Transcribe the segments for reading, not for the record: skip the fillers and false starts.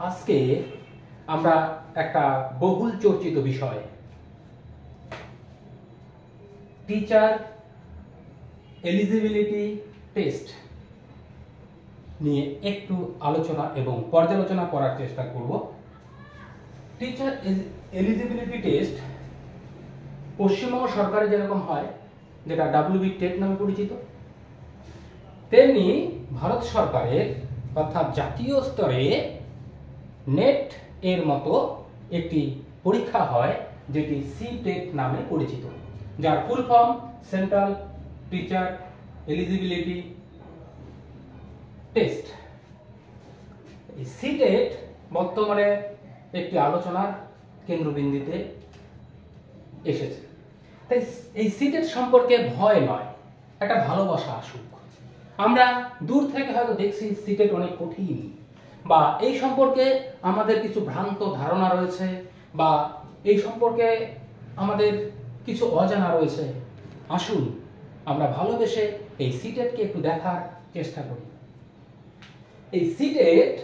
আজকে আমরা একটা বহুল চর্চিত বিষয় টিচার এলিজিবিলিটি টেস্ট নিয়ে একটু আলোচনা এবং পর্যালোচনা করার চেষ্টা করব। টিচার এলিজিবিলিটি টেস্ট পশ্চিমবঙ্গ সরকারে যেরকম হয়, যেটা WB টেট নামে পরিচিত, তেমনি ভারত সরকারের অর্থাৎ জাতীয় স্তরে নেট এর মতো একটি পরীক্ষা হয় যেটি CTET নামে পরিচিত, যার full form central teacher eligibility test. এই CTET বর্তমানে একটি আলোচনার কেন্দ্রবিন্দুতে এসেছে। তাই এই CTET সম্পর্কে ভয় নয়, একটা ভালোবাসা আসুক। আমরা দূর থেকে হয়তো দেখছি CTET অনেক কঠিন, বা এই সম্পর্কে আমাদের কিছু ভ্রান্ত ধারণা রয়েছে, বা এই সম্পর্কে আমাদের কিছু অজানা রয়েছে। আসুন আমরা ভালোবেসে এই CTET-কে একটু দেখার চেষ্টা করি। এই CTET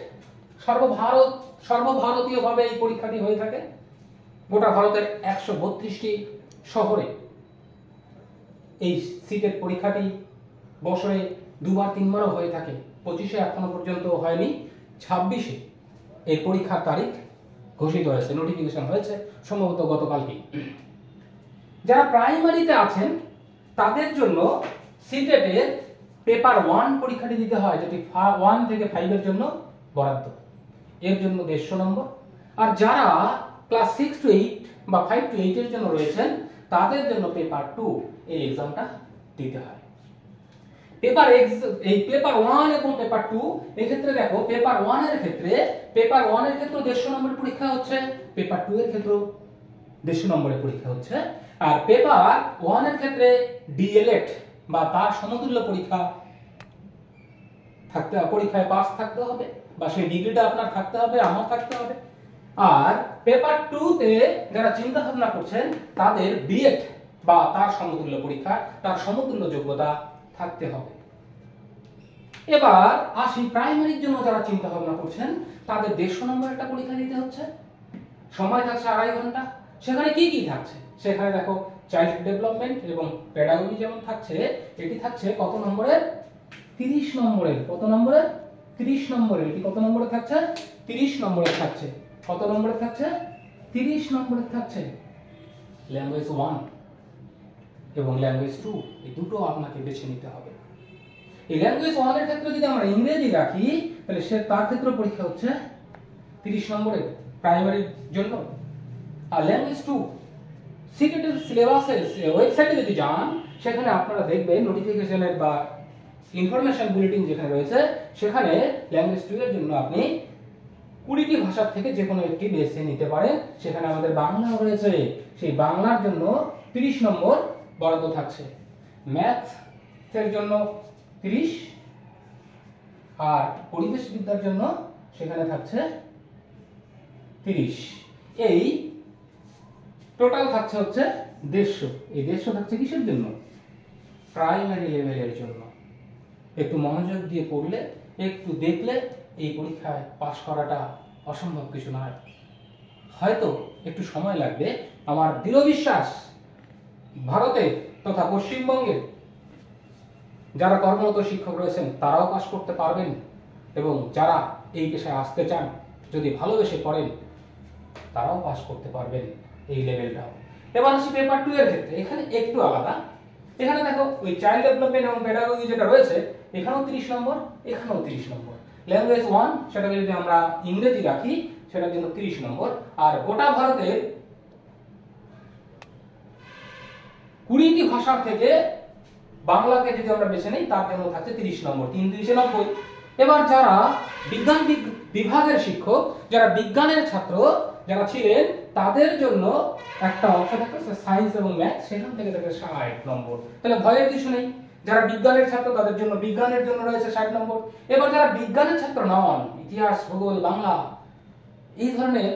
সর্বভারতীয়ভাবে এই পরীক্ষাটি হয়ে থাকে। গোটা ভারতের 132টি শহরে এই CTET পরীক্ষাটি বছরে দুবার তিনবারও হয়ে থাকে। 25-এ এখনো পর্যন্ত হয়নি, 26-এ এই পরীক্ষার তারিখ ঘোষিত হয়েছে, নোটিফিকেশন হয়েছে সম্ভবত গতকালকেই। যারা প্রাইমারিতে আছেন তাদের জন্য CTET এর পেপার 1 পরীক্ষাটি দিতে হয়, যেটি 1 থেকে 5 এর জন্য বরাদ্দ। এর জন্য 150 নম্বর। আর যারা ক্লাস 6 to 8 বা 5 to 8 এর জন্য রয়েছেন তাদের জন্য পেপার 2 এই एग्जामটা দিতে হয়। পেপার 1 এবং পেপার 2 এই ক্ষেত্রে দেখো, পেপার 1 এর ক্ষেত্রে 150 নম্বরের পরীক্ষা হচ্ছে, পেপার 2 এর ক্ষেত্রে 150 নম্বরের পরীক্ষা হচ্ছে। আর পেপার 1 এর ক্ষেত্রে DLED বা তার সমতুল্য পরীক্ষায় পাস থাকতে হবে, বা সেই ডিগ্রিটা আপনার থাকতে হবে, আমার থাকতে হবে। আর পেপার 2 তে যারা চিন্তা ভাবনা করছেন তাদের BEd বা তার সমতুল্য পরীক্ষা, তার সমতুল্য যোগ্যতা থাকতে হবে। এবার আসি প্রাইমারির জন্য যারা চিন্তা ভাবনা করছেন তাদের 150 নম্বর একটা পরীক্ষা দিতে হচ্ছে। সময় থাকছে 2.5 ঘন্টা। সেখানে কি কি থাকছে? সেখানে দেখো চাইল্ড ডেভেলপমেন্ট এবং পেডাগজি যেমন থাকছে, এটি থাকছে কত নম্বরের? 30 নম্বরের। কত নম্বরের? 30 নম্বরের। এটি কত নম্বরে থাকছে? 30 নম্বরে থাকছে। কত নম্বরে থাকছে? 30 নম্বরে থাকছে। ল্যাঙ্গুয়েজ 1 এবং ল্যাঙ্গুয়েজ 2 এই দুটো আপনাকে বেছে নিতে হবে। এই ল্যাঙ্গুয়েজ 1 এর ক্ষেত্রে যদি আমরা ইংরেজি রাখি তাহলে তার ক্ষেত্রে পরীক্ষা হচ্ছে 30 নম্বরের প্রাইমারির জন্য। আর ল্যাঙ্গুয়েজ 2 CTET এর সিলেবাসের ওয়েবসাইটে যদি যান সেখানে আপনারা দেখবেন নোটিফিকেশনের বা ইনফরমেশন বুলেটিন যেখানে রয়েছে সেখানে ল্যাঙ্গুয়েজ 2 এর জন্য আপনি 20টি ভাষা থেকে যে কোনো একটি বেছে নিতে পারেন। সেখানে আমাদের বাংলাও রয়েছে, সেই বাংলার জন্য 30 নম্বর বরাদ্দ থাকছে। ম্যাথ এর জন্য 30, আর পরিবেশ বিদ্যার জন্য সেখানে থাকছে 30। এই টোটাল থাকছে হচ্ছে 150। এই 150 থাকছে কিসের জন্য? প্রাইমারি লেভেলের জন্য। একটু মনোযোগ দিয়ে পড়লে, একটু দেখলে এই পরীক্ষায় পাশ করাটা অসম্ভব কিছু নয়। হয়তো একটু সময় লাগবে। আমার দৃঢ় বিশ্বাস ভারতে তথা পশ্চিমবঙ্গের যারা কর্মরত শিক্ষক রয়েছেন তারাও পাশ করতে পারবেন, এবং যারা এই পেশায় আসতে চান যদি ভালোবেসে পড়েন তারাও পাশ করতে পারবেন এই লেভেলটাও। এবার আসি পেপার 2 এর ক্ষেত্রে। এখানে একটু আলাদা। এখানে দেখো ওই চাইল্ড ডেভেলপমেন্ট এবং পেডাগজি যেটা রয়েছে এখানেও 30 নম্বর, এখানেও 30 নম্বর। ল্যাঙ্গুয়েজ 1 সেটাকে যদি আমরা ইংরেজি রাখি সেটার জন্য 30 নম্বর। আর গোটা ভারতের 20টি ভাষার থেকে বাংলাকে যদি আমরা বেছে নিই তার জন্য থাকছে 30 নম্বর। 3 × 30 = 90। এবার যারা বিজ্ঞান বিভাগের শিক্ষক, যারা বিজ্ঞানের ছাত্র যারা ছিলেন তাদের জন্য একটা অংশ থাকছে সায়েন্স এবং ম্যাথ, সেখান থেকে থাকে 60 নম্বর। তাহলে ভয়ের কিছু নেই। যারা বিজ্ঞানের ছাত্র তাদের জন্য বিজ্ঞানের জন্য রয়েছে 60 নম্বর। এবার যারা বিজ্ঞানের ছাত্র নন, ইতিহাস, ভূগোল, বাংলা এই ধরনের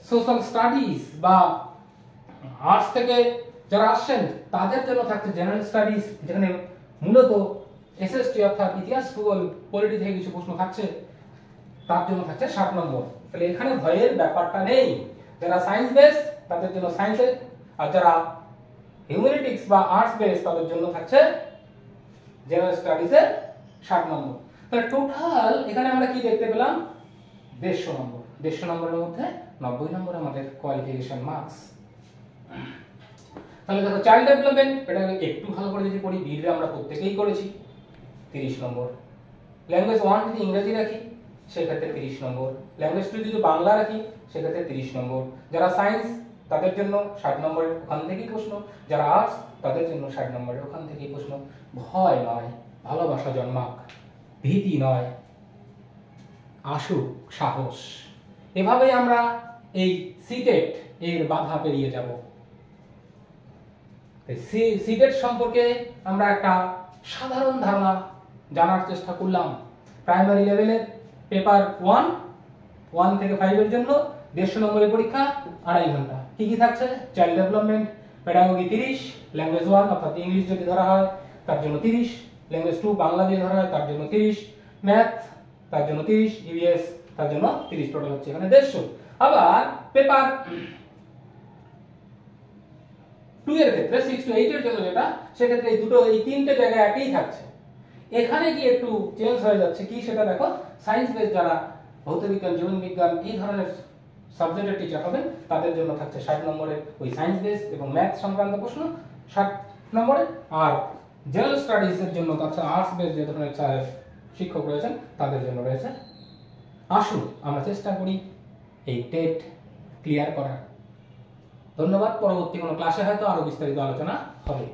সোশ্যাল স্টাডিজ বা আর্টস থেকে যারা আসছেন তাদের জন্য থাকছে জেনারেল স্টাডিজ, যেখানে মূলত SST অর্থাৎ ইতিহাস, ভূগোল, পলিটি থেকে কিছু প্রশ্ন থাকছে। তার জন্য থাকছে 60 নম্বর। তাহলে এখানে ভয়ের ব্যাপারটা নেই। যারা সায়েন্স বেস তাদের জন্য সায়েন্সে, আর যারা হিউম্যানিটিক্স বা আর্টস বেস তাদের জন্য থাকছে জেনারেল স্টাডিজে 60 নম্বর। তাহলে টোটাল এখানে আমরা কি দেখতে পেলাম? 150 নম্বর। 150 নম্বরের মধ্যে 90 নম্বর আমাদের কোয়ালিফিকেশন মার্কস। তাহলে দেখো চাইল্ড ডেভেলপমেন্ট, এটা একটু ভালো করে যদি পড়ি, বিডে আমরা প্রত্যেকেই করেছি, 30 নম্বর। ল্যাঙ্গুয়েজ 1 যদি ইংরেজি রাখি সেক্ষেত্রে 30 নম্বর। ল্যাঙ্গুয়েজ 2 যদি বাংলা রাখি সেক্ষেত্রে 30 নম্বর। যারা সায়েন্স তাদের জন্য 60 নম্বরের ওখান থেকেই প্রশ্ন, যারা আর্টস তাদের জন্য 60 নম্বরের ওখান থেকেই প্রশ্ন। ভয় নয়, ভালোবাসা জন্মাক, ভীতি নয়, আসুক সাহস। এভাবেই আমরা এই সিটেট এর বাধা পেরিয়ে যাব। সিটেট সম্পর্কে আমরা একটা সাধারণ ধারণা জানার চেষ্টা করলাম। প্রাইমারি লেভেলের পেপার 1 থেকে 5 এর জন্য 150 নম্বরের পরীক্ষা, 2.5 ঘন্টা। কি কি থাকছে? চাইল্ড ডেভেলপমেন্ট, পেডাগোগি 30, ল্যাঙ্গুয়েজ 1 অর্থাৎ ইংলিশ যদি ধরা হয় তার জন্য 30, ল্যাঙ্গুয়েজ 2 বাংলা যদি ধরা হয় তার জন্য 30, ম্যাথ তার জন্য 30, ইভিএস তার জন্য 30, টোটাল হচ্ছে এখানে 150। আবার পেপার 2 এর ক্ষেত্রে 6 to 8 এর জন্য যেটা, সেক্ষেত্রে এই তিনটে জায়গায় একই থাকছে। এখানে কি একটু চেঞ্জ হয়ে যাচ্ছে, কি সেটা দেখো। সায়েন্স বেস যারা ভৌতবিজ্ঞান, জীবনবিজ্ঞান এই ধরনের সাবজেক্টের টিচার হবেন তাদের জন্য থাকছে 60 নম্বরের ওই সায়েন্স বেস এবং ম্যাথ সংক্রান্ত প্রশ্ন 60 নম্বরে। আর জেনারেল স্টাডিজ এর জন্য থাকছে আর্টস বেস যে ধরনের শিক্ষক রয়েছেন তাদের জন্য রয়েছে। আসুন আমরা চেষ্টা করি এই টেট ক্লিয়ার করার। ধন্যবাদ। পরবর্তী কোনো ক্লাসে হয়তো আরো বিস্তারিত আলোচনা হবে।